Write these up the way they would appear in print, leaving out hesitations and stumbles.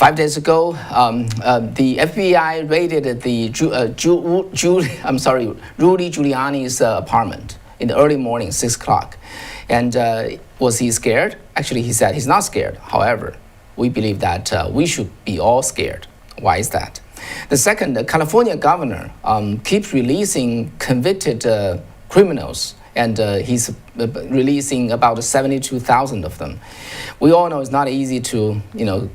5 days ago, the FBI raided the Rudy Giuliani's apartment in the early morning, 6 o'clock. And was he scared? Actually, he said he's not scared. However, we believe that we should be all scared. Why is that? The second, the California governor keeps releasing convicted criminals, and he's releasing about 72,000 of them. We all know it's not easy to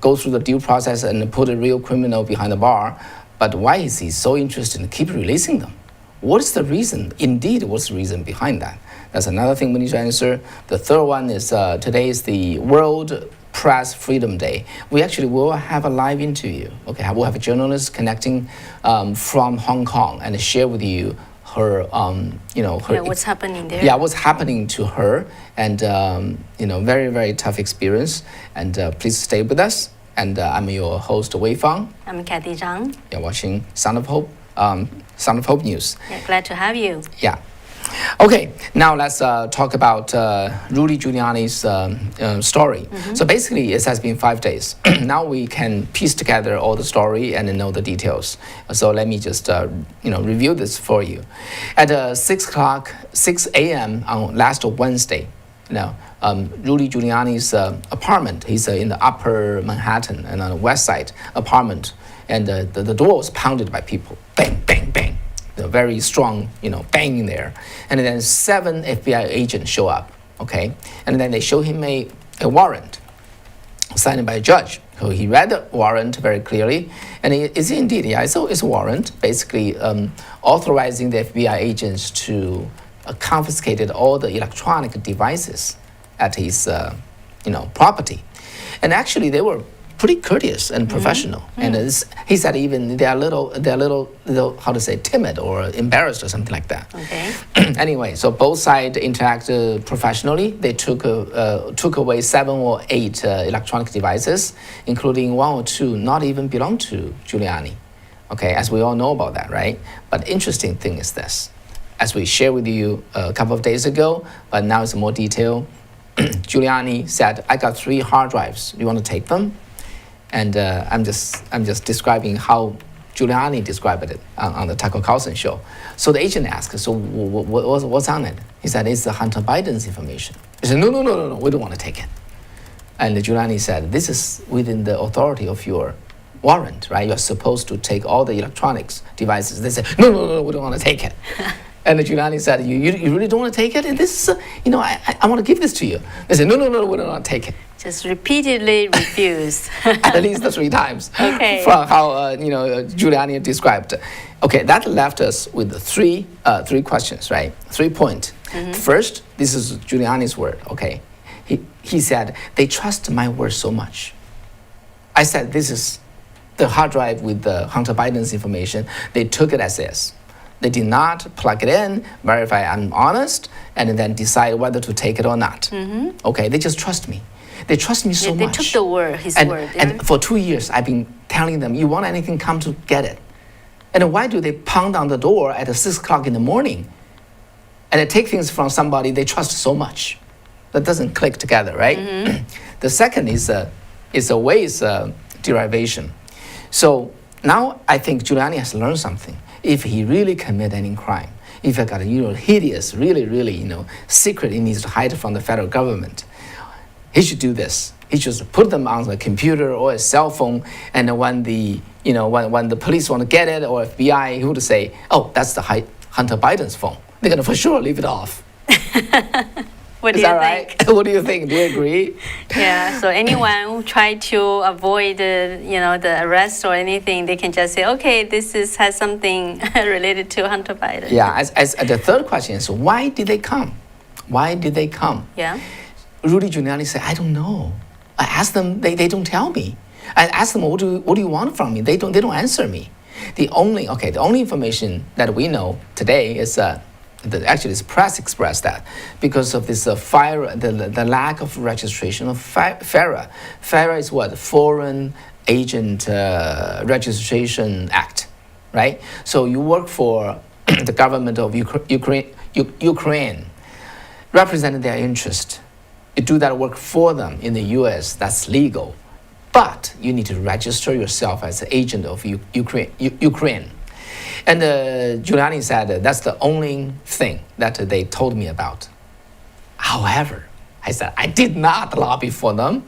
go through the due process and put a real criminal behind the bar, but why is he so interested in keep releasing them? What is the reason? Indeed, what's the reason behind that? That's another thing we need to answer. The third one is today is the World Press Freedom Day. We actually will have a live interview. Okay, we'll have a journalist connecting from Hong Kong and share with you her, what's happening there. Yeah, what's happening to her, and very, very tough experience. And please stay with us. And I'm your host, Wei Fang. I'm Kathy Zhang. You're watching Sound of Hope, Sound of Hope News. Yeah, glad to have you. Yeah. Okay, now let's talk about Rudy Giuliani's story. Mm-hmm. So basically, it has been 5 days. Now we can piece together all the story and know the details. So let me just review this for you. At 6 a.m. on last Wednesday, Rudy Giuliani's apartment, he's in the upper Manhattan and on the west side apartment, and the door was pounded by people. Bang, bang, bang. The very strong, banging there. And then 7 FBI agents show up, okay? And then they show him a warrant signed by a judge. So he read the warrant very clearly, and it's indeed, it's a warrant, basically authorizing the FBI agents to confiscate all the electronic devices at his, property. And actually, they were pretty courteous and professional, and he said even they're a little how to say, timid or embarrassed or something like that. Okay. Anyway, so both sides interacted professionally. They took away 7 or 8 electronic devices, including 1 or 2 not even belong to Giuliani. Okay, as we all know about that, right? But interesting thing is this, as we shared with you a couple of days ago, but now it's more detail. Giuliani said, "I got 3 hard drives. You want to take them?" And I'm just describing how Giuliani described it on the Tucker Carlson show. So the agent asked, "So what's on it?" He said, "It's Hunter Biden's information." He said, No, we don't want to take it. And Giuliani said, "This is within the authority of your warrant, right? You're supposed to take all the electronics devices." They said, No, we don't want to take it. And Giuliani said, you really don't want to take it? And this is, I want to give this to you. They said, no, we don't want to take it. Just repeatedly refused. At least 3 times. Okay. From how, Giuliani described. Okay, that left us with 3 questions, right? 3 points. Mm-hmm. First, this is Giuliani's word, okay? He said, they trust my word so much. I said, this is the hard drive with the Hunter Biden's information. They took it as is. They did not plug it in, verify I'm honest, and then decide whether to take it or not. Mm-hmm. Okay, they just trust me. They trust me so much. They took the word, his word. Yeah? And for 2 years, I've been telling them, you want anything, come to get it. And why do they pound on the door at 6 o'clock in the morning? And they take things from somebody they trust so much. That doesn't click together, right? Mm-hmm. The second is a ways derivation. So now I think Giuliani has learned something. If he really commit any crime, if he got a hideous, really, secret he needs to hide from the federal government, he should do this. He should put them on the computer or a cell phone, and when the police want to get it, or FBI, he would say, "Oh, that's the Hunter Biden's phone." They're gonna for sure leave it off. What do Is you that think? right? What do you think? Do you agree? Yeah. So anyone who try to avoid, the arrest or anything, they can just say, "Okay, this has something related to Hunter Biden." Yeah. As the third question is, why did they come? Why did they come? Yeah. Rudy Giuliani said, "I don't know. I asked them. They don't tell me. I asked them, what do you want from me? They don't answer me. The only information that we know today is actually this press expressed that because of this the lack of registration of FARA. FARA is what? Foreign Agent Registration Act, right? So you work for the government of Ukraine, representing their interest. You do that work for them in the U.S. That's legal. but you need to register yourself as an agent of Ukraine. And Giuliani said that's the only thing that they told me about. However, I said, I did not lobby for them.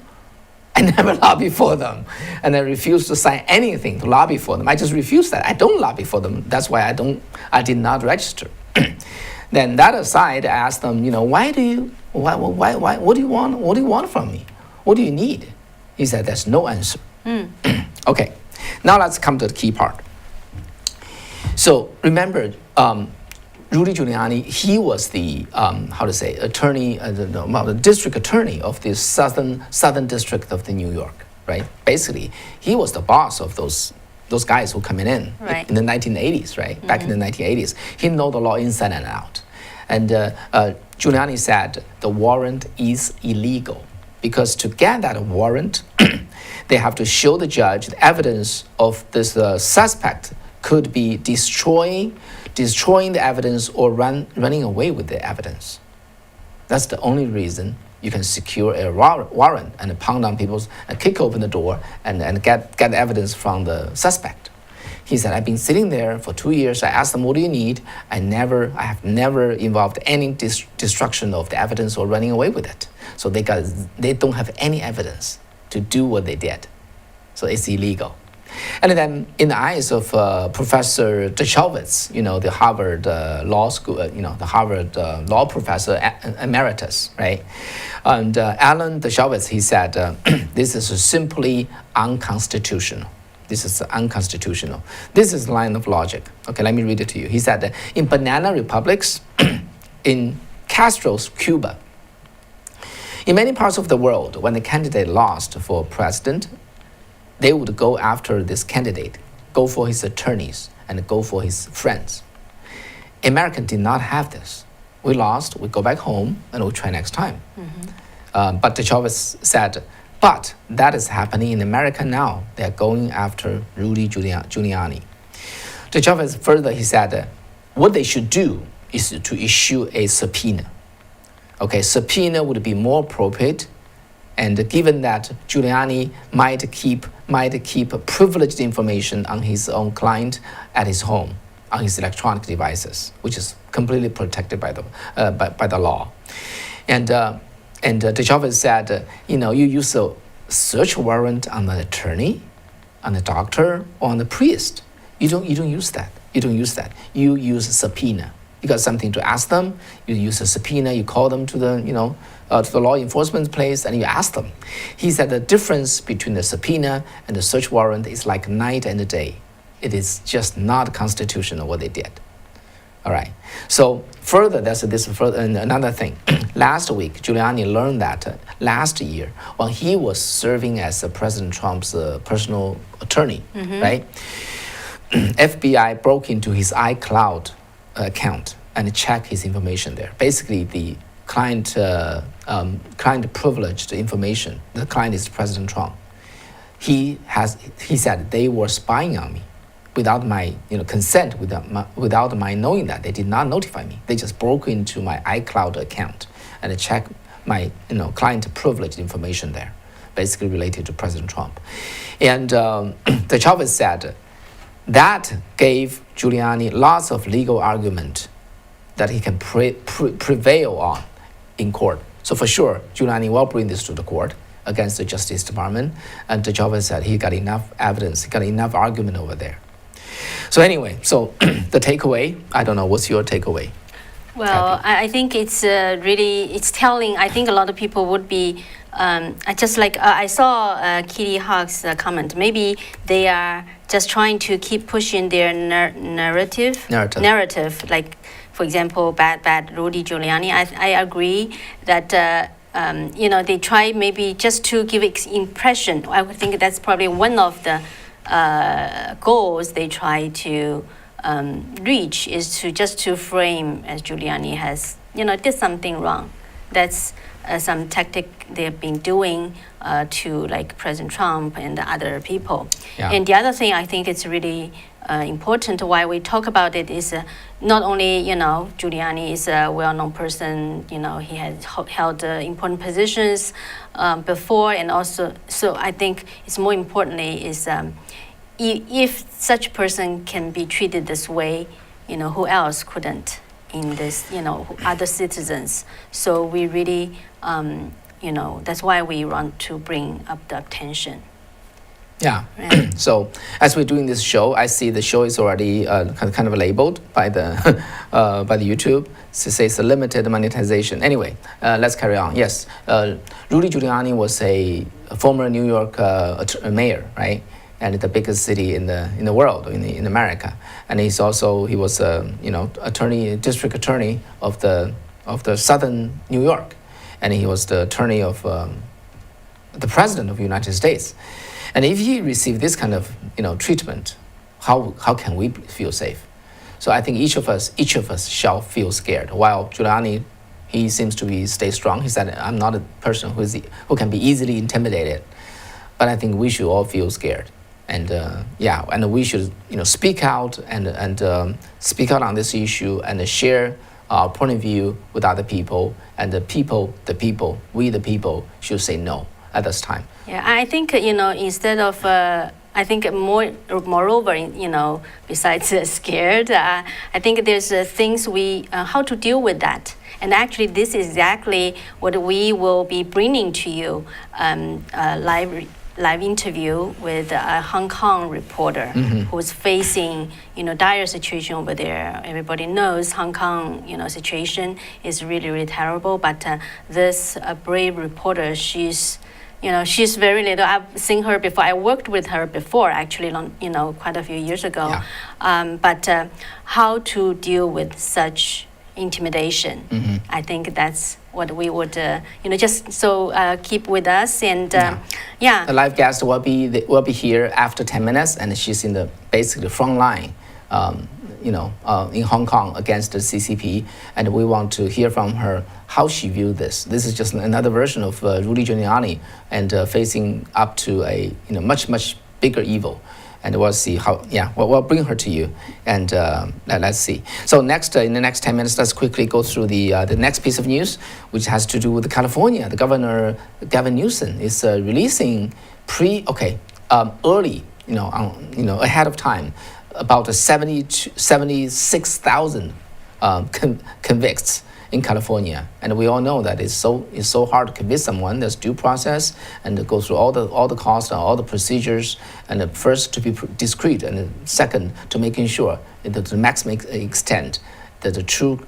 I never lobby for them. And I refused to sign anything to lobby for them. I just refused that. I don't lobby for them. That's why I did not register. Then that aside, I asked them, what do you want? What do you want from me? What do you need? He said, there's no answer. Okay, now let's come to the key part. So remember, Rudy Giuliani, he was the attorney, the district attorney of the southern district of the New York, right? Basically, he was the boss of those guys who coming in in the 1980s, right? Back in the 1980s, he know the law inside and out. And Giuliani said the warrant is illegal because to get that warrant, they have to show the judge the evidence of this suspect could be destroying the evidence or running away with the evidence. That's the only reason you can secure a warrant and pound on people's and kick open the door and get evidence from the suspect. He said, I've been sitting there for 2 years. I asked them, what do you need? I have never involved any destruction of the evidence or running away with it. So they don't have any evidence to do what they did. So it's illegal. And then in the eyes of Professor Dershowitz, the Harvard law school, the Harvard law professor emeritus, right? And Alan Dershowitz, he said, this is simply unconstitutional. This is unconstitutional. This is line of logic. Okay, let me read it to you. He said, in banana republics, in Castro's Cuba, in many parts of the world, when the candidate lost for president, they would go after this candidate, go for his attorneys, and go for his friends. America did not have this. We lost, we go back home, and we'll try next time. But Dershowitz said, but that is happening in America now. They're going after Rudy Giuliani. Dershowitz further, he said, what they should do is to issue a subpoena. Okay, subpoena would be more appropriate. And given that Giuliani might keep privileged information on his own client at his home, on his electronic devices, which is completely protected by the law. And Dershowitz said, you use a search warrant on the attorney, on the doctor, or on the priest. You don't use that. You don't use that. You use a subpoena. You got something to ask them. You use a subpoena. You call them to the law enforcement place and you ask them. He said the difference between the subpoena and the search warrant is like night and day. It is just not constitutional what they did. All right. So further, another thing. Last week, Giuliani learned that last year when he was serving as President Trump's personal attorney, right? FBI broke into his iCloud account and checked his information there. Basically, the client privileged information. The client is President Trump. He said they were spying on me without my consent, without my knowing that. They did not notify me. They just broke into my iCloud account and checked my client privileged information there, basically related to President Trump. And Dershowitz said that gave Giuliani lots of legal argument that he can prevail on in court. So for sure, Giuliani will bring this to the court against the Justice Department. And Dershowitz said he got enough evidence, he got enough argument over there. So anyway, so the takeaway, I don't know, what's your takeaway? Well, I think it's it's telling. I think a lot of people would be, I saw Kitty Hawk's comment. Maybe they are just trying to keep pushing their narrative. Like, for example, bad Rudy Giuliani. I agree that they try maybe just to give impression. I would think that's probably one of the goals they try to reach is to frame as Giuliani has did something wrong. that's some tactic they've been doing to like President Trump and other people. Yeah. And the other thing I think it's really important why we talk about it is not only, Giuliani is a well-known person, he has held important positions before, and also, so I think it's more importantly is if such person can be treated this way, who else couldn't in this, other citizens. So we really, that's why we want to bring up the attention. Yeah. So as we're doing this show, I see the show is already kind of labeled by the by the YouTube. So it says limited monetization. Anyway, let's carry on. Yes, Rudy Giuliani was a former New York mayor, right? And the biggest city in the world, in America. And he was district attorney of the southern New York, and he was the attorney of the president of the United States. And if he received this kind of treatment, how can we feel safe? So I think each of us shall feel scared. While Giuliani, he seems to stay strong. He said, "I'm not a person who can be easily intimidated," but I think we should all feel scared. And and we should speak out and speak out on this issue and share our point of view with other people. And the people should say no at this time. Yeah, I think instead of I think moreover besides scared, I think there's things we how to deal with that. And actually, this is exactly what we will be bringing to you live interview with a Hong Kong reporter who's facing dire situation over there. Everybody knows Hong Kong situation is really, really terrible. But this brave reporter, she's very little. I've seen her before. I worked with her before, actually, quite a few years ago. Yeah. But how to deal with such intimidation? I think that's what we would, just so keep with us. And yeah. The live guest will be here after 10 minutes, and she's in the basically front line, in Hong Kong against the CCP, and we want to hear from her how she viewed this. This is just another version of Rudy Giuliani and facing up to a much bigger evil. And we'll see how. Yeah, we'll bring her to you, and let's see. So next, in the next 10 minutes, let's quickly go through the next piece of news, which has to do with California. The governor Gavin Newsom is releasing early, ahead of time, about 76,000 convicts in California, and we all know that it's so hard to convince someone. There's due process and to go through all the costs and all the procedures, and first to be discreet, and second to making sure that to the maximum extent that the true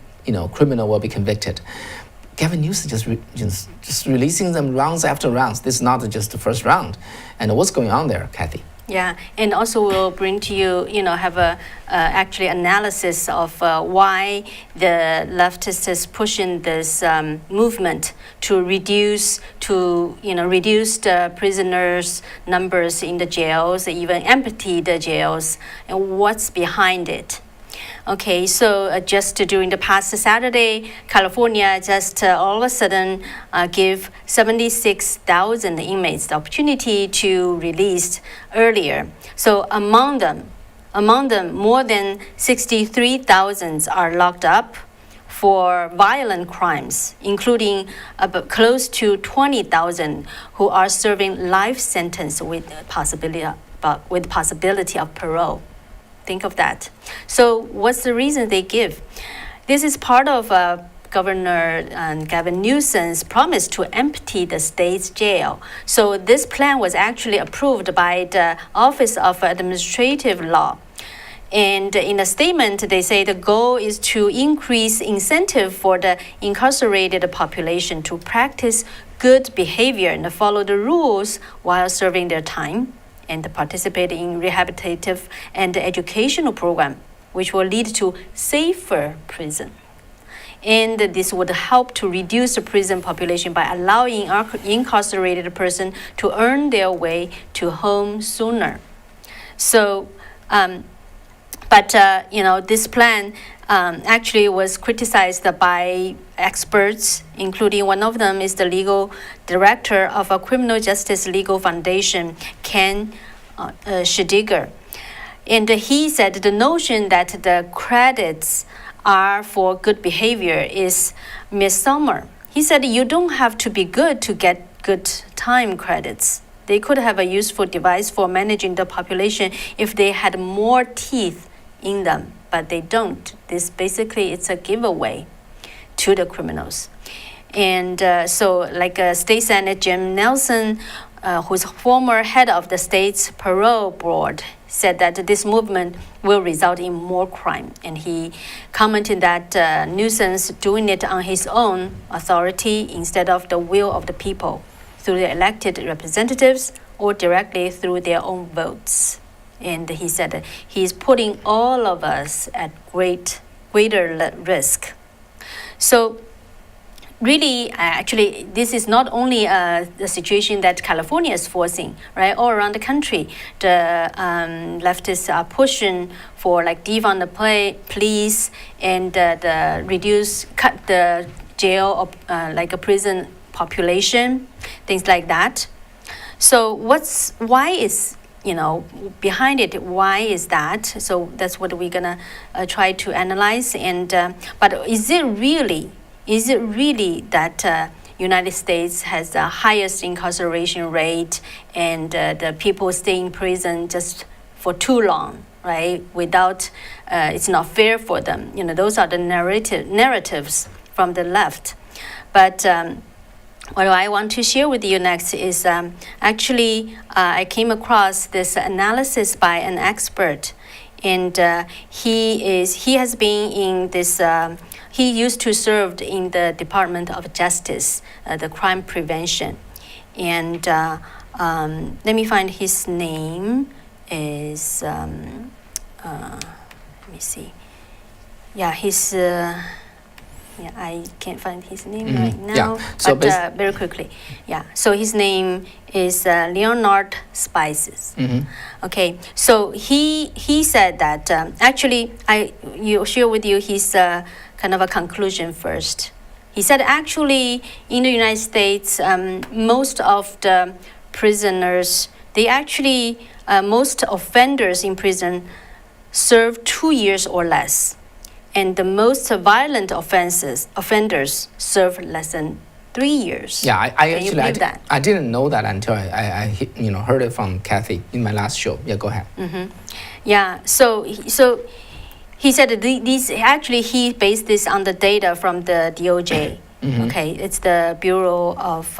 criminal will be convicted. Gavin Newsom just releasing them rounds after rounds. This is not just the first round. And what's going on there, Kathy? Yeah, and also we'll bring to you, have a actually analysis of why the leftists is pushing this movement to reduce the prisoners' numbers in the jails, even empty the jails, and what's behind it. Okay, so just during the past Saturday, California just all of a sudden give 76,000 inmates the opportunity to release earlier. So among them, more than 63,000 are locked up for violent crimes, including close to 20,000 who are serving life sentence with possibility of parole. Think of that. So what's the reason they give? This is part of Governor Gavin Newsom's promise to empty the state's jail. So this plan was actually approved by the Office of Administrative Law. And in a statement, they say the goal is to increase incentive for the incarcerated population to practice good behavior and follow the rules while serving their time, and participate in rehabilitative and educational program, which will lead to safer prison. And this would help to reduce the prison population by allowing incarcerated person to earn their way to home sooner. So But this plan actually was criticized by experts, including one of them is the legal director of a criminal justice legal foundation, Ken Schediger. And he said the notion that the credits are for good behavior is misnomer. He said you don't have to be good to get good time credits. They could have a useful device for managing the population if they had more teeth in them, but they don't. This basically, it's a giveaway to the criminals. And so like State Senator Jim Nelson, who's former head of the state's parole board, said that this movement will result in more crime. And he commented that Newsom's doing it on his own authority instead of the will of the people, through the elected representatives or directly through their own votes. And he said that he's putting all of us at greater risk. So really, actually, this is not only the situation that California is forcing, right? All around the country, the leftists are pushing for like defund the police and cut the jail, like a prison population, things like that. So why is behind it? Why is that? So that's what we're gonna try to analyze. And but is it really that United States has the highest incarceration rate and the people stay in prison just for too long, right? Without, it's not fair for them. Those are the narratives from the left. But what I want to share with you next is actually I came across this analysis by an expert, and he has been in this. He used to serve in the Department of Justice, the crime prevention, and let me find his name. Is let me see. Yeah, he's. Yeah, I can't find his name right now. Yeah. So but very quickly, yeah. So his name is Leonard Spices. Okay. So he said that actually you share with you his kind of a conclusion first. He said actually in the United States, most of the prisoners, most offenders in prison serve 2 years or less. And the most violent offenders serve less than 3 years. Yeah, I didn't know that until I heard it from Kathy in my last show. Yeah, go ahead. Yeah, so he said that he based this on the data from the DOJ. Okay, it's the Bureau of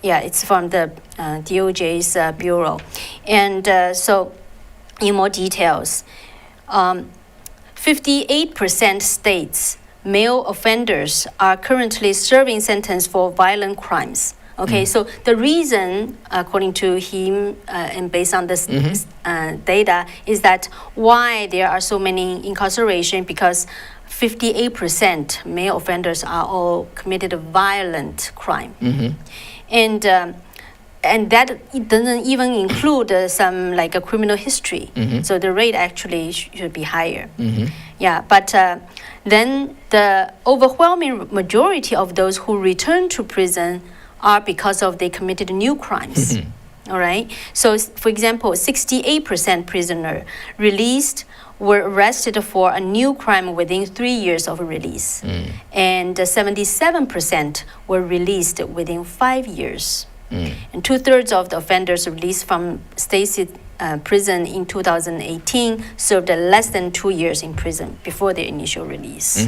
it's from the DOJ's bureau, and so in more details. 58% states male offenders are currently serving sentence for violent crimes. Okay, so the reason, according to him, and based on this data, is that why there are so many incarceration, because 58% male offenders are all committed a violent crime. And that it doesn't even include some like a criminal history. So the rate actually should be higher. Yeah, but then the overwhelming majority of those who return to prison are because of they committed new crimes. All right. So for example, 68% prisoner released were arrested for a new crime within 3 years of release, and 77% were released within 5 years. And 2/3 of the offenders released from state prison in 2018 served less than 2 years in prison before their initial release.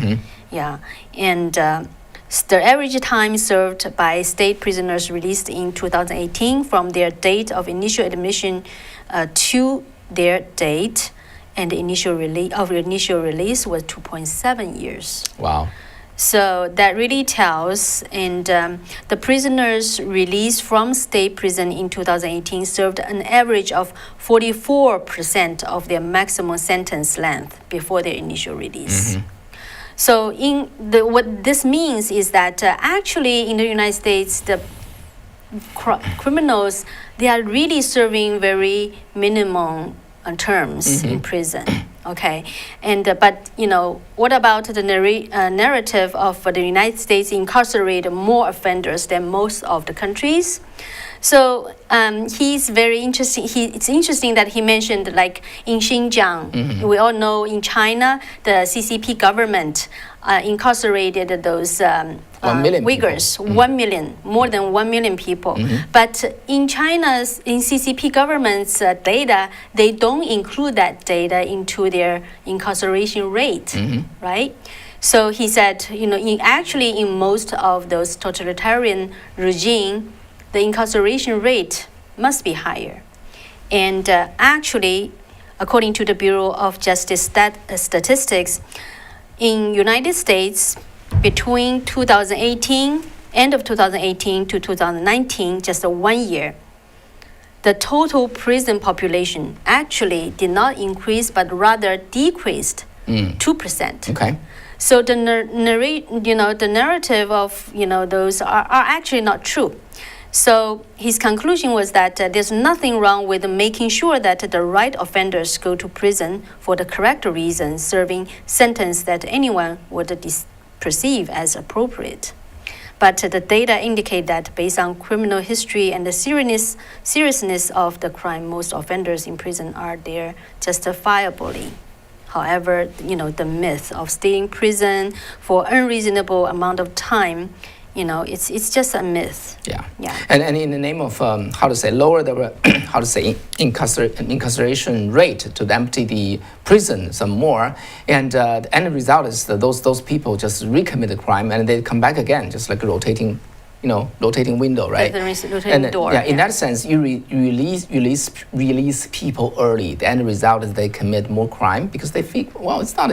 Yeah, and the average time served by state prisoners released in 2018 from their date of initial admission to their date and the initial release was 2.7 years. Wow. So that really tells, and the prisoners released from state prison in 2018 served an average of 44% of their maximum sentence length before their initial release. So what this means is that actually in the United States, the criminals, they are really serving very minimum terms in prison. Okay, and but what about the narrative of the United States incarcerate more offenders than most of the countries? So he's very interesting. It's interesting that he mentioned like in Xinjiang. We all know in China the CCP government incarcerated those 1 million Uyghurs, 1 million, more than 1 million people. But in CCP government's data, they don't include that data into their incarceration rate, right? So he said, in most of those totalitarian regime, the incarceration rate must be higher. And actually, according to the Bureau of Justice Statistics, in United States, between end of 2018 to 2019, just 1 year, the total prison population actually did not increase, but rather decreased 2%. Okay. So the narrative of those are actually not true. So his conclusion was that there's nothing wrong with making sure that the right offenders go to prison for the correct reason, serving sentence that anyone would perceive as appropriate. But the data indicate that based on criminal history and the seriousness of the crime, most offenders in prison are there justifiably. However, the myth of staying in prison for unreasonable amount of time, it's just a myth. Yeah. Yeah. And in the name of lower the incarceration rate to empty the prison some more, and the end result is that those people just recommit the crime and they come back again, just like a rotating window, right? Rotating door. Yeah, in that sense, you release people early. The end result is they commit more crime because they feel, well, it's not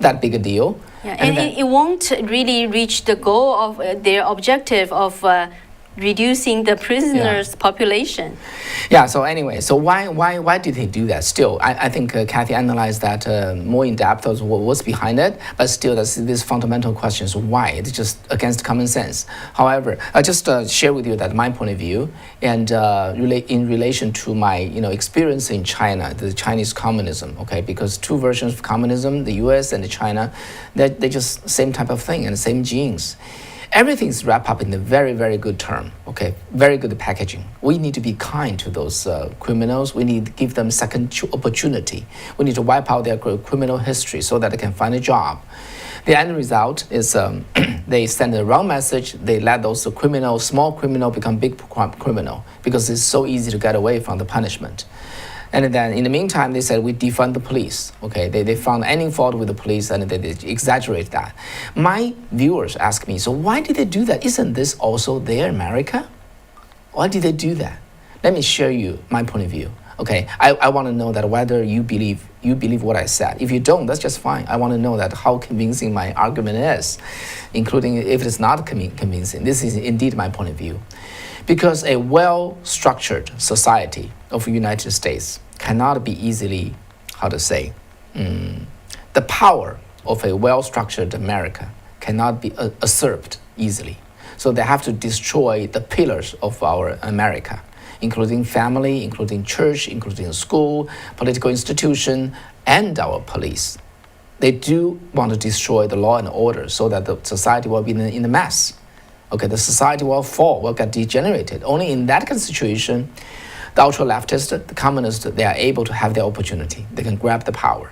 that big a deal. Yeah, and it won't really reach the goal of their objective of reducing the prisoners' population. Yeah. So anyway, so why did they do that? Still, I think Kathy analyzed that more in depth as what's behind it. But still, this fundamental question is why? It's just against common sense. However, I just share with you that my point of view and in relation to my experience in China, the Chinese communism. Okay, because two versions of communism, the U.S. and the China, they just same type of thing and the same genes. Everything's wrapped up in a very, very good term, okay? Very good packaging. We need to be kind to those criminals. We need to give them second opportunity. We need to wipe out their criminal history so that they can find a job. The end result is they send the wrong message. They let those small criminal become big criminal because it's so easy to get away from the punishment. And then in the meantime, they said we defund the police. Okay, they found any fault with the police and they exaggerate that. My viewers ask me, so why did they do that? Isn't this also their America? Why did they do that? Let me share you my point of view. Okay, I want to know that whether you believe what I said. If you don't, that's just fine. I want to know that how convincing my argument is, including if it's not convincing. This is indeed my point of view. Because a well-structured society of the United States cannot be easily, the power of a well-structured America cannot be usurped easily. So they have to destroy the pillars of our America, including family, including church, including school, political institution, and our police. They do want to destroy the law and order so that the society will be in a mess. Okay, the society will fall, will get degenerated. Only in that kind of situation, the ultra-leftists, the communists, they are able to have their opportunity. They can grab the power,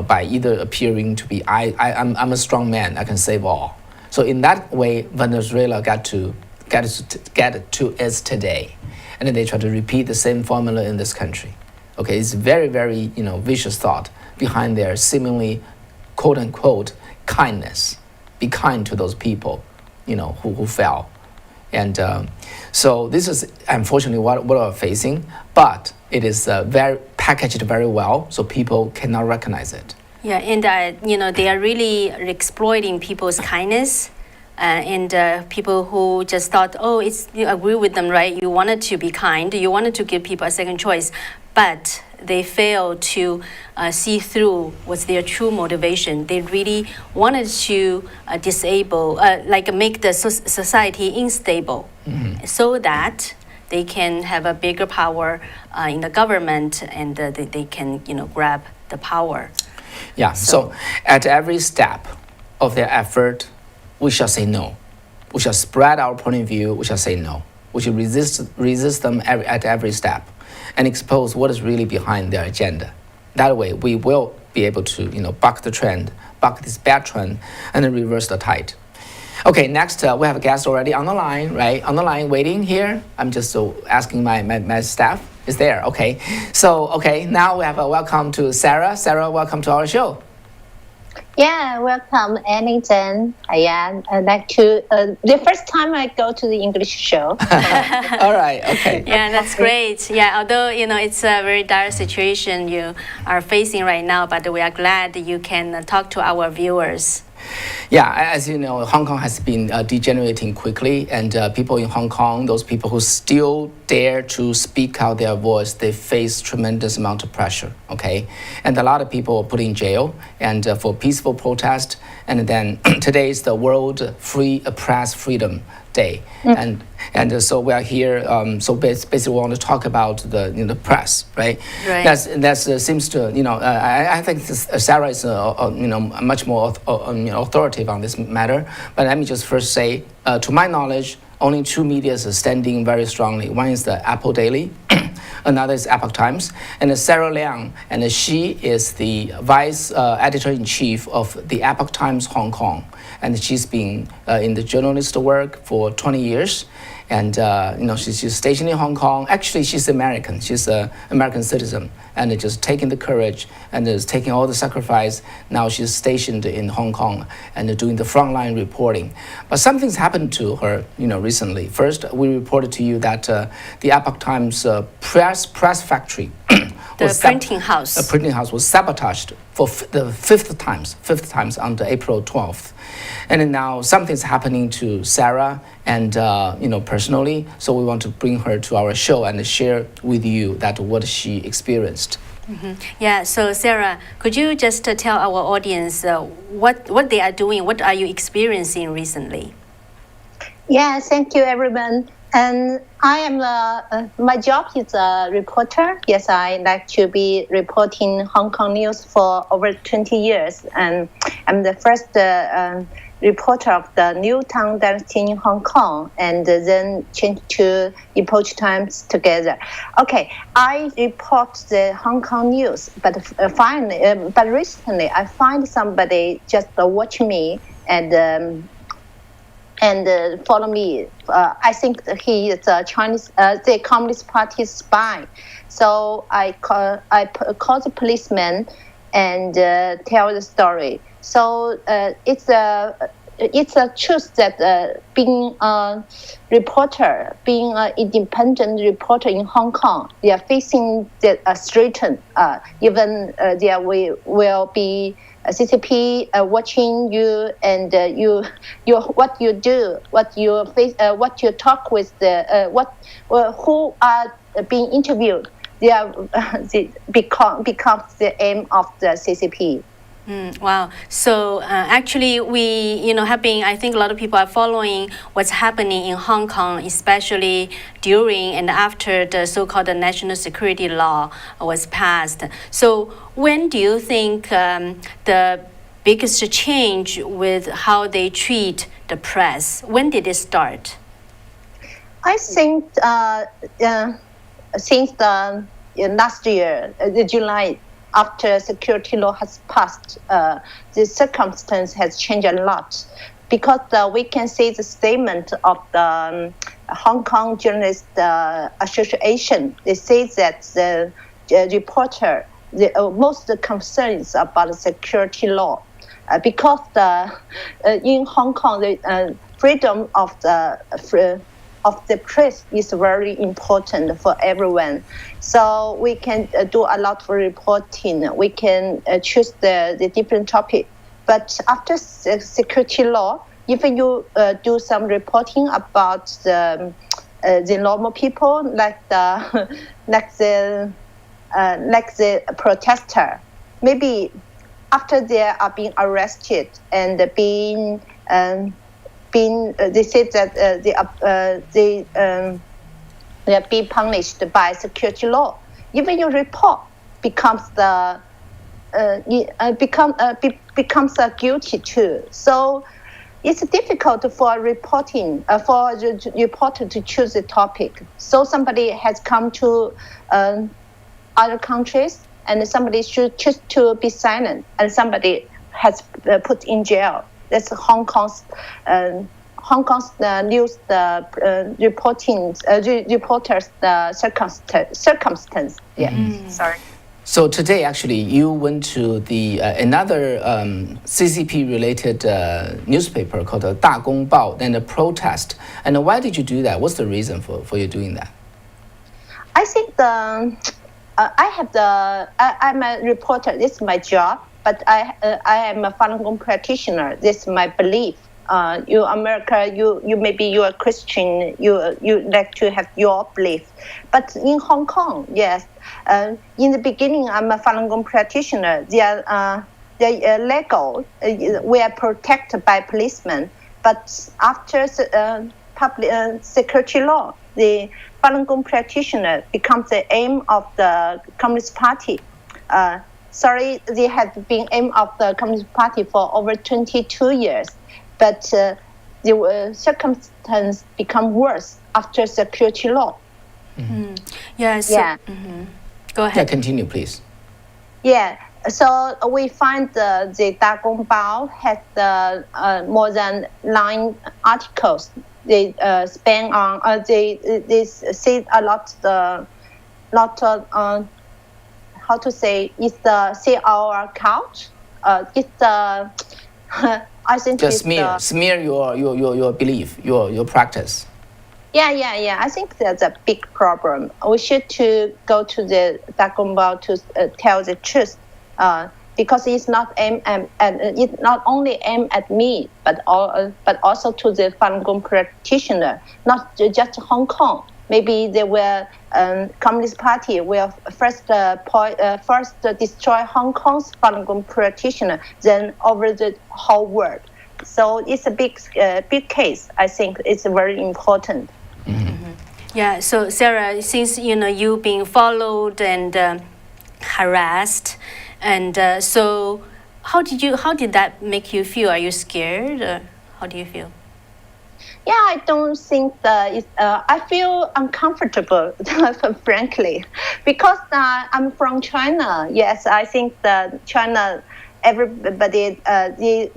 by either appearing to be, I'm a strong man, I can save all. So in that way, Venezuela get to its today. And then they try to repeat the same formula in this country. Okay, it's very, very, vicious thought behind their seemingly, quote unquote, kindness. Be kind to those people, who fell. And so this is unfortunately what we're facing, but it is very packaged very well, so people cannot recognize it. Yeah, and they are really exploiting people's kindness. And people who just thought, you agree with them, right? You wanted to be kind, you wanted to give people a second choice, but they failed to see through what's their true motivation. They really wanted to disable, make the society unstable, so that they can have a bigger power in the government, and they can grab the power. Yeah. So at every step of their effort, we shall say no. We shall spread our point of view. We shall say no. We should resist them at every step, and expose what is really behind their agenda. That way, we will be able to buck the trend, buck this bad trend, and then reverse the tide. Okay, next we have a guest already on the line, right? On the line waiting here. I'm just asking my staff. Is there? Okay. So, okay, now we have a welcome to Sarah. Sarah, welcome to our show. Yeah, welcome, Ellington. I'd like to, the first time I go to the English show. All right, okay. Yeah, that's great. Yeah, although, it's a very dire situation you are facing right now, but we are glad you can talk to our viewers. Yeah, as you know, Hong Kong has been degenerating quickly, and people in Hong Kong, those people who still dare to speak out their voice, they face tremendous amount of pressure, okay? And a lot of people are put in jail and for peaceful protest. And then today is the World Press Freedom Day. And so we are here, so basically we want to talk about the press, right? Right. That seems to, I think Sarah is, much more authoritative on this matter. But let me just first say, to my knowledge, only two media are standing very strongly. One is the Apple Daily, another is Epoch Times, and Sarah Liang, and she is the vice editor-in-chief of the Epoch Times Hong Kong, and she's been in the journalist work for 20 years. And she's stationed in Hong Kong. Actually, she's American. She's an American citizen, and just taking the courage and is taking all the sacrifice. Now she's stationed in Hong Kong and doing the frontline reporting. But something's happened to her, recently. First, we reported to you that the Epoch Times press factory, the printing house. The printing house was sabotaged for the fifth times on the April 12th. And then now something's happening to Sarah and, personally. So we want to bring her to our show and share with you that what she experienced. Mm-hmm. Yeah, so Sarah, could you just tell our audience what they are doing? What are you experiencing recently? Yeah, thank you, everyone. And I am my job is a reporter. Yes, I like to be reporting Hong Kong news for over 20 years. And I'm the first reporter of the New Tang Dynasty in Hong Kong, and then changed to Epoch Times together. Okay, I report the Hong Kong news, but recently I find somebody just watching me and follow me. I think that he is a Chinese, the Communist Party spy. So I call the policeman and tell the story. So it's a truth that being a reporter, being an independent reporter in Hong Kong, they are facing the threat. Even there will be a CCP watching you, and what you do, what you face, what you talk with who are being interviewed. They are becomes the aim of the CCP. Wow. So actually, we have been. I think a lot of people are following what's happening in Hong Kong, especially during and after the so-called national security law was passed. So when do you think the biggest change with how they treat the press? When did it start? I think since the last year, July. After security law has passed, the circumstance has changed a lot, because we can see the statement of the Hong Kong Journalist Association. They say that the reporter, most concerns about the security law, because in Hong Kong the freedom of the press is very important for everyone. So we can do a lot for reporting. We can choose the different topic. But after security law, if you do some reporting about the normal people, like the protester, maybe after they are being arrested and they said that be punished by security law. Even your report becomes becomes guilty too. So it's difficult for the reporter to choose a topic. So somebody has come to other countries, and somebody should choose to be silent, and somebody has put in jail. That's Hong Kong's news reporters circumstance. Yeah, sorry. So today, actually, you went to the another CCP-related newspaper called the 大公报 and a protest. And why did you do that? What's the reason for you doing that? I think I'm a reporter. This is my job, but I am a Falun Gong practitioner. This is my belief. You America, you maybe you are Christian. You like to have your belief, but in Hong Kong, yes. In the beginning, I'm a Falun Gong practitioner. They are legal. We are protected by policemen. But after public security law, the Falun Gong practitioner becomes the aim of the Communist Party. They have been aim of the Communist Party for over 22 years. But the circumstances become worse after security law. Mm-hmm. Go ahead. Yeah, continue, please. Yeah, so we find the 大公报has more than 9 articles. They span on they say a lot of how to say it's the say our couch. It's the I think just smear your belief, your practice. Yeah. I think that's a big problem. We should to go to the 大公报 to tell the truth, because it's not it not only aimed at me, but also to the Falun Gong practitioner, not just Hong Kong. Maybe they will Communist Party will first destroy Hong Kong's Falun Gong practitioner, then over the whole world. So it's a big case. I think it's very important. Mm-hmm. Yeah. So Sarah, since you've been followed and harassed, and so how did that make you feel? Are you scared? Or how do you feel? Yeah, I don't think that I feel uncomfortable, frankly, because I'm from China. Yes, I think that China, everybody, they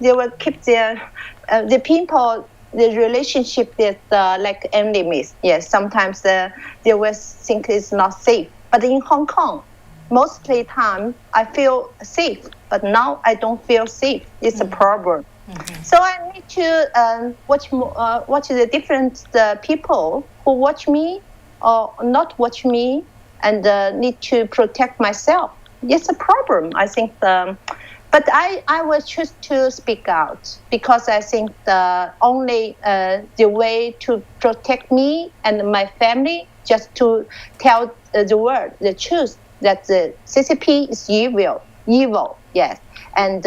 will keep the people, the relationship with like enemies. Yes, sometimes they will think it's not safe. But in Hong Kong, mostly time I feel safe, but now I don't feel safe. It's a problem. Mm-hmm. So I need to watch the different people who watch me or not watch me, and need to protect myself. It's a problem, I think. But I will choose to speak out, because I think the only the way to protect me and my family, just to tell the world the truth that the CCP is evil, yes, and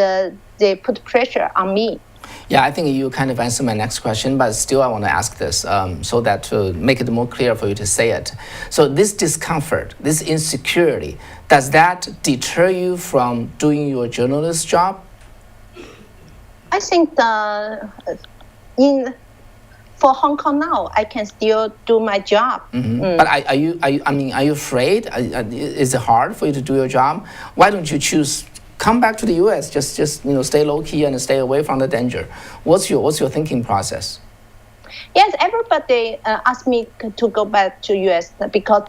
they put pressure on me. Yeah, I think you kind of answered my next question, but still I want to ask this so that to make it more clear for you to say it. So this discomfort, this insecurity, does that deter you from doing your journalist job? I think for Hong Kong now, I can still do my job. Mm-hmm. But are you afraid? Is it hard for you to do your job? Why don't you choose come back to the U.S.? Just stay low key and stay away from the danger. What's your thinking process? Yes, everybody asked me to go back to U.S. because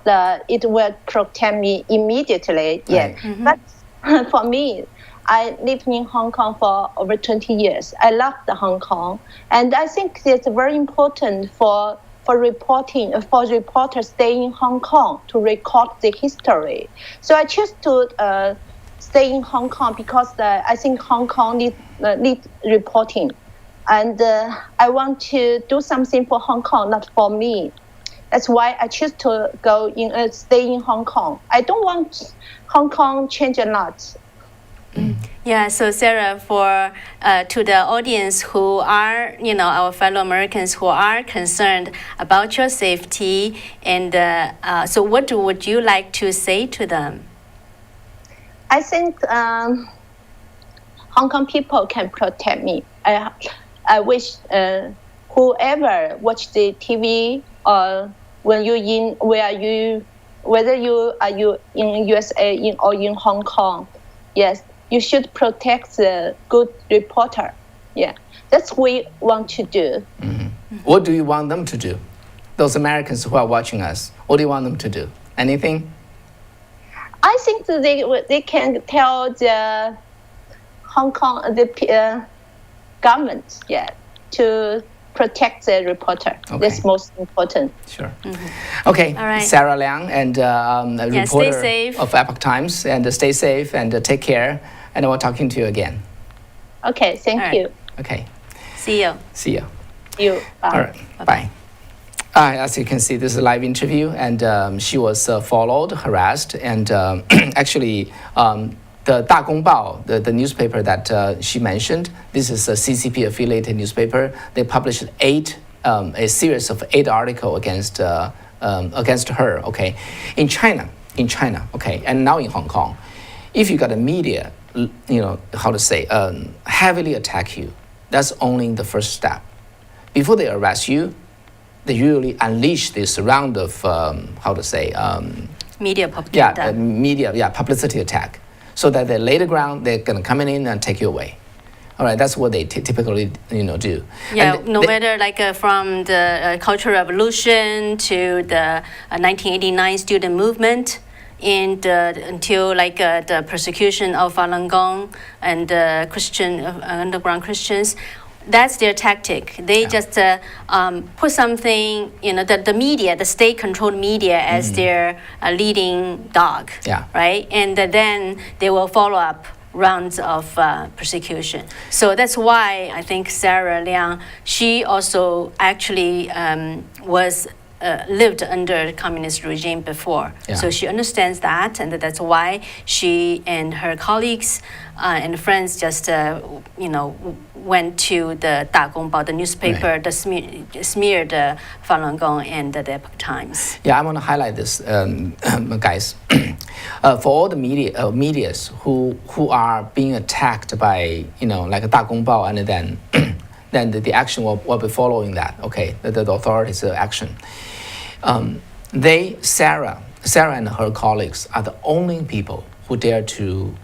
it will protect me immediately. Yes, right. Mm-hmm. But for me, I lived in Hong Kong for over 20 years. I love the Hong Kong, and I think it's very important for reporters staying in Hong Kong to record the history. So I choose to stay in Hong Kong because I think Hong Kong needs reporting, and I want to do something for Hong Kong, not for me. That's why I choose to stay in Hong Kong. I don't want Hong Kong change a lot. Yeah, so Sarah, for to the audience who are, our fellow Americans who are concerned about your safety, and so what would you like to say to them? I think Hong Kong people can protect me. I wish whoever watch the TV or whether you are in USA or in Hong Kong, yes, you should protect the good reporter. Yeah, that's what we want to do. What do you want them to do? Those Americans who are watching us, what do you want them to do? Anything? I think that they can tell the Hong Kong government, to protect the reporter. Okay. That's most important. Sure. Okay, All right. Sarah Liang, and a stay reporter safe. of Epoch Times, and stay safe and take care. And we'll talking to you again. Okay, thank All right. you. Okay, See you. see you. You. Bye. All right, bye. As you can see, this is a live interview, and she was followed, harassed, and actually, the Da Gongbao, the newspaper that she mentioned, this is a CCP affiliated newspaper. They published a series of 8 articles against her. Okay, in China, okay, and now in Hong Kong, if you got a media, heavily attack you, that's only the first step. Before they arrest you, they usually unleash this round of Media propaganda. publicity attack, so that they lay the ground, they're gonna come in and take you away. All right, that's what they typically do. Yeah, And no matter from the Cultural Revolution to the 1989 student movement, and until the persecution of Falun Gong and Christian underground Christians. That's their tactic. They just put something, the media, the state-controlled media, as their leading dog, right? And then they will follow up rounds of persecution. So that's why I think Sarah Liang, she also actually was lived under communist regime before. Yeah. So she understands that, and that's why she and her colleagues and friends just, went to the Da Gongbao, the newspaper, Right. the smeared Falun Gong and the Epoch Times. Yeah, I want to highlight this, guys. For all the medias who are being attacked by like Da Gongbao, and then the action will be following that. Okay, the authorities' action. Sarah and her colleagues are the only people who dare to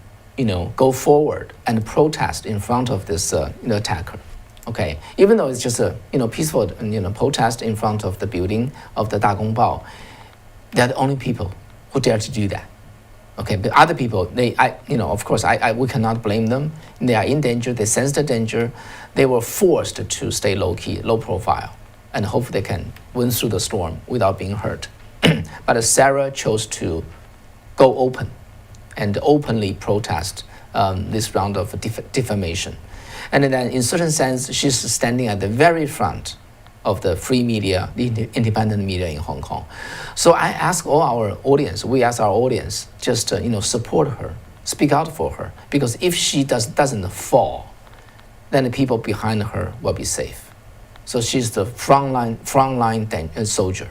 go forward and protest in front of this attacker. Okay, even though it's just a peaceful protest in front of the building of the Da Gongbao, they're the only people who dare to do that. Okay, but other people, of course, we cannot blame them. They are in danger. They sense the danger. They were forced to stay low key, low profile, and hope they can win through the storm without being hurt. But Sarah chose to go open and openly protest this round of defamation. And then in certain sense, she's standing at the very front of the free media, the independent media in Hong Kong. So I ask all our audience, we ask our audience, just support her, speak out for her, because if she doesn't fall, then the people behind her will be safe. So she's the frontline soldier.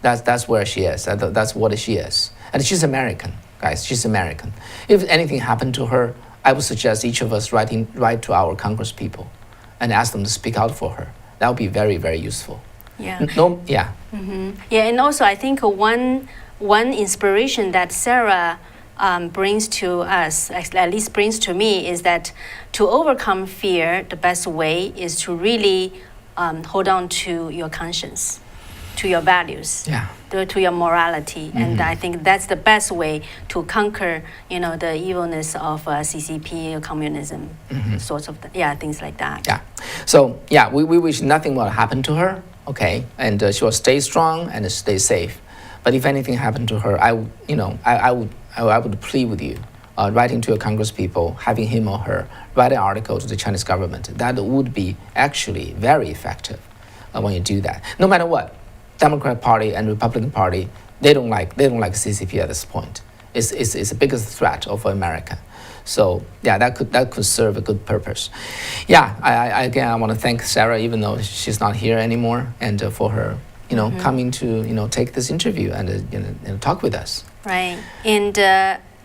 That's where she is. That's what she is. And she's American, guys. She's American. If anything happened to her, I would suggest each of us write to our Congress people and ask them to speak out for her. That would be very, very useful. Yeah. Yeah. Mm-hmm. Yeah, and also I think one inspiration that Sarah brings to us, at least brings to me, is that to overcome fear, the best way is to really hold on to your conscience, to your values, to your morality. Mm-hmm. And I think that's the best way to conquer, the evilness of CCP or communism, sorts of, things like that. Yeah. So, we wish nothing will happen to her, okay? And she will stay strong and stay safe. But if anything happened to her, I would plead with you, writing to your Congress people, having him or her write an article to the Chinese government. That would be actually very effective when you do that. No matter what, Democrat Party and Republican Party, they don't like CCP at this point. is the biggest threat of America. So yeah, that could serve a good purpose. Yeah, I again I want to thank Sarah, even though she's not here anymore, and for her coming to take this interview and talk with us. Right, and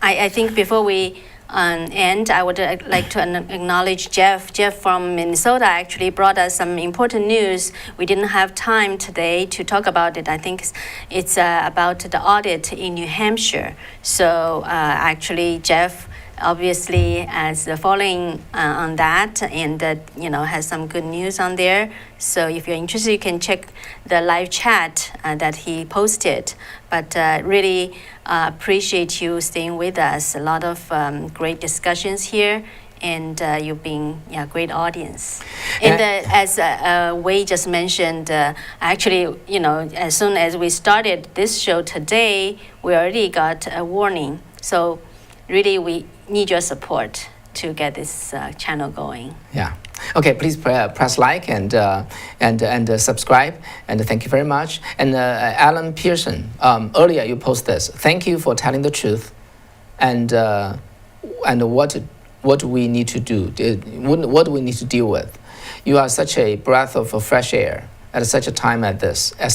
I think before we end, I would like to acknowledge Jeff. Jeff from Minnesota actually brought us some important news. We didn't have time today to talk about it. I think it's about the audit in New Hampshire. So actually, Jeff obviously as following on that, and has some good news on there. So if you're interested, you can check the live chat that he posted. But really appreciate you staying with us. A lot of great discussions here, and you've been a great audience. And as Wei just mentioned, actually, as soon as we started this show today, we already got a warning. So really, we need your support to get this channel going. Yeah. Okay, please press like and subscribe, and thank you very much. And Alan Pearson, earlier you posted this. Thank you for telling the truth, and what we need to do, what we need to deal with. You are such a breath of fresh air at such a time as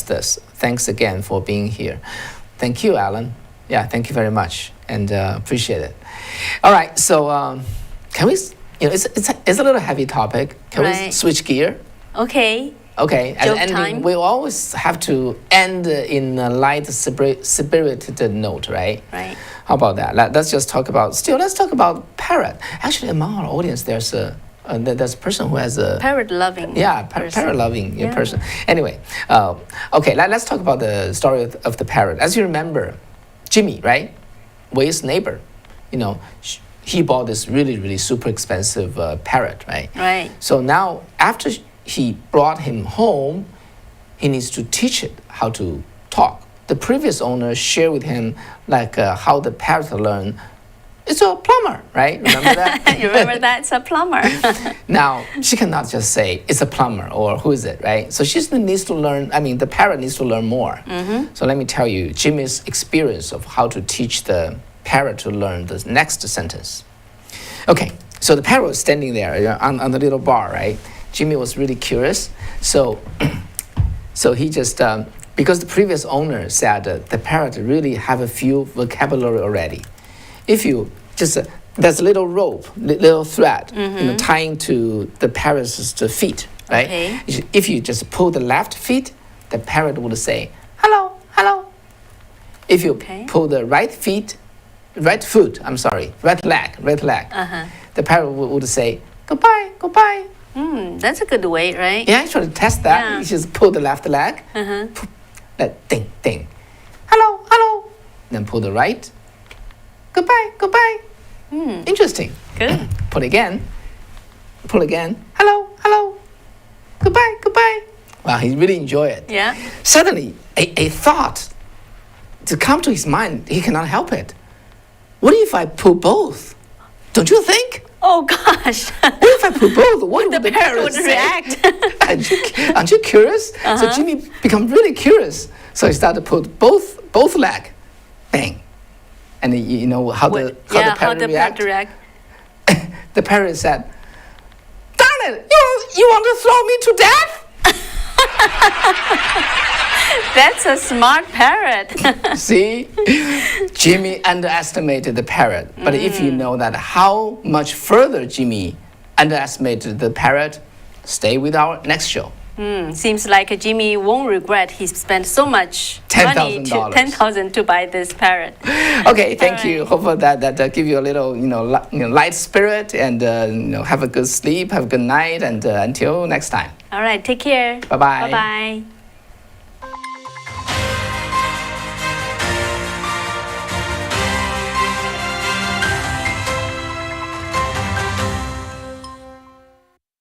this. Thanks again for being here. Thank you, Alan. Yeah, thank you very much, and appreciate it. All right, so can we? It's a little heavy topic. Can we switch gear? Okay. Okay, as ending, we always have to end in a light, spirited note, right? Right. How about that? Let's just talk about. Let's talk about parrot. Actually, among our audience, there's a person who has a parrot loving. Yeah, parrot loving person. Anyway, okay, let's talk about the story of the parrot. As you remember, Jimmy, right? Wei's neighbor, he bought this really, really super expensive parrot, right? Right. So now, after he brought him home, he needs to teach it how to talk. The previous owner shared with him how the parrot learned. It's a plumber, right? Remember that? You remember that? It's a plumber. Now, she cannot just say, it's a plumber, or who is it, right? So she needs to learn, the parrot needs to learn more. Mm-hmm. So let me tell you, Jimmy's experience of how to teach the parrot to learn the next sentence. Okay, so the parrot was standing there on the little bar, right? Jimmy was really curious. So he just, because the previous owner said the parrot really have a few vocabulary already. If you just, there's a little rope, little thread, tying to the parrot's feet, right? Okay. If you just pull the left feet, the parrot would say, hello, hello. If you pull the right leg, the parrot would say, goodbye, goodbye. That's a good way, right? Yeah, actually test that. Yeah. You just pull the left leg, ding, ding. Hello, hello. Then pull the right. Goodbye, goodbye. Interesting. Good. Pull again. Hello, hello. Goodbye, goodbye. Wow, he really enjoyed it. Yeah. Suddenly, a thought to come to his mind, he cannot help it. What if I pull both? Don't you think? Oh gosh. What if I pull both? What would the parrot would say? react? Aren't you curious? So Jimmy become really curious. So he started to put both leg, bang. And you know how the parrot react? The parrot said, darn it, you want to throw me to death? That's a smart parrot. See, Jimmy underestimated the parrot. But if you know that how much further Jimmy underestimated the parrot, stay with our next show. Seems like Jimmy won't regret he spent so much money, $10,000 to buy this parrot. Okay, thank you. Hope that give you a little light spirit, and have a good sleep, have a good night, and until next time. All right, take care. Bye-bye. Bye-bye.